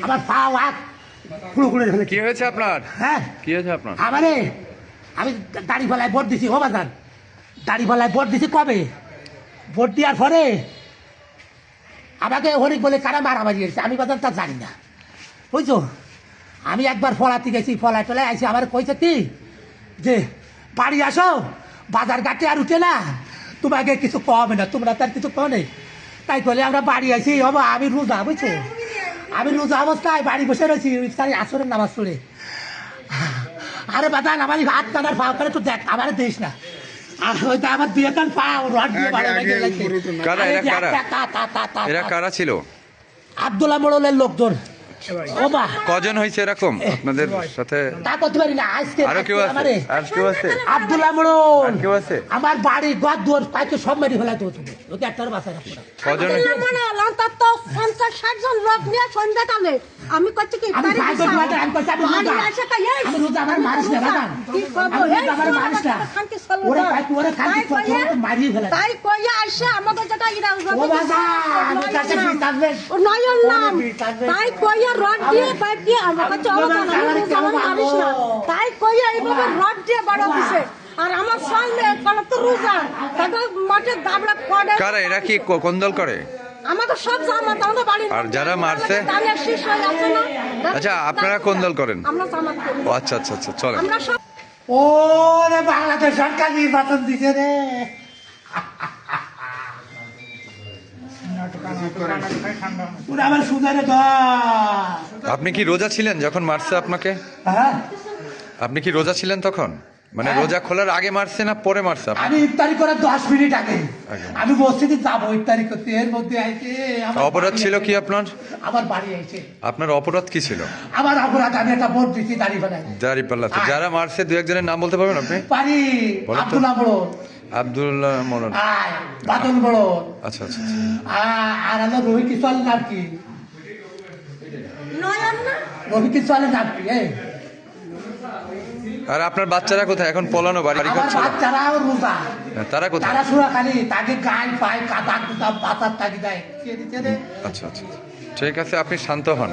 আমার পা হাত পুরো করে ফেলে। কি হয়েছে আপনার? হ্যাঁ কি হয়েছে আপনার? আমারে আমি দাড়িপাল্লায় ভোট দিছি, ও বাজান দাড়িপাল্লায় ভোট দিছি কবে, ভোট দেওয়ার পরে আমাকে হরিক বলে কারা মারামারি হয়েছে, আমি বাজান তা জানি না, বুঝছো। আমি একবার ফলাতে গেছি, ফলায় টলায় আইসি, আমার কইছে কি যে বাড়ি আসো, বাজার ঘাটে আর উঠে না, তোমাকে কিছু কমে না, তোমরা তার কিছু কমে। তাই বলে আমরা বাড়ি আইসি, বাবা আমি রোজা, বুঝছো, আমি রোজা অবস্থায় বাড়ি বসে রয়েছি, সারি আসরের নামাজ পড়ে। আরে বাদান আমার হাত কানার পাও করে তো দেখ, আমার দিস না, আর ওইটা আমার দুই কান পাও রড দিয়ে বাড়ি কারা এরা কারা ছিল? আব্দুল্লাহ মোড়লের লোকজন। ও বা কজন হয়েছে এরকম আপনাদের সাথে? তা করতে পারি না আজকে। আরো কেউ আছে? আর কেউ আছে? আব্দুল্লাহ মোড়ল আর কেউ আছে? আমার বাড়ি ঘর দুয়ার পাইতে সব মেরে ফেলাতে হতো, ওকে একটার বাসায় রাখবো না। কজন? অন্তত 50-60 জন লোক নিয়ে সন্ধ্যাকালে আমি করছি কি আমি ভাই করতে পারি, আমি করতে, আমি রোজা, আমার মারিস না বাদান, আমার মারিস না, ওরে ভাই ওরে খালি মারিয়ে ফেলা। তাই কইয়া আসে আমাদের যেটা ইরা ও বাবা আমি কাছে বিষ আসবে, নয়ন নাম তাই কইয়া রড দিয়ে পাইপ দিয়ে আমার কাছে অবদান মারিস না, তাই কইয়া এইভাবে রড দিয়ে বড় দিছে। আর আমার সামনে কালো তো রোজা তাদের মাঠে দাবড়া পড়ে। কারা এরা? কি কোন দল করে? আমাদের সব জামাত, আমাদের বাড়ি। আর যারা মারছে? আচ্ছা আপনারা কোন দল করেন? আমরা জামাত করি। ও আচ্ছা আচ্ছা আচ্ছা, চলেন। আমরা সব ও রে বাংলাদেশ সরকার নির্বাচন দিছে রে। ওরা আমার সুদারে ধর। আপনি কি রোজা ছিলেন যখন মারছে আপনাকে? হ্যাঁ আপনি কি রোজা ছিলেন তখন? মানে রোজা খোলার আগে মারছে না পরে মারছে আপনাকে? আমি ইফতারি করার 10 মিনিট আগে আগে। আমি মসজিদে যাবো ইফতারি করতে, এর মধ্যে আইছে আমার অপরাধ বাড়ি ছিল আইছে। কি আপনার? আমার বাড়ি আইছে। আপনার অপরাধ কি ছিল? আমার অপরাধ আমি একটা ভোট দিচ্ছি দাঁড়িয়ে দাঁড়িপাল্লাতে যারা মারছে দু একজনের নাম বলতে পারবেন আপনি? পারি। বলো তো। আব্দুল্লাহ বড়, আব্দুল্লাহ মোড়ল। আয় বাদল বড়, আচ্ছা আচ্ছা আচ্ছা। আর আমার রোহিত কিশোরের নাম কি? নয়ন না রোহিত কিশোরের নাম কি? আর আপনার বাচ্চারা কোথায় এখন? পলানো বাড়ি আমার করছে? বাচ্চারাও রোজা, তারা কোথায়? তারা সুরা খালি তাকে গায়ে পায় কাদা কুদা পাতার তাগি দেয়। কে দিচ্ছে রে? আচ্ছা আচ্ছা, ঠিক আছে, আপনি শান্ত হন।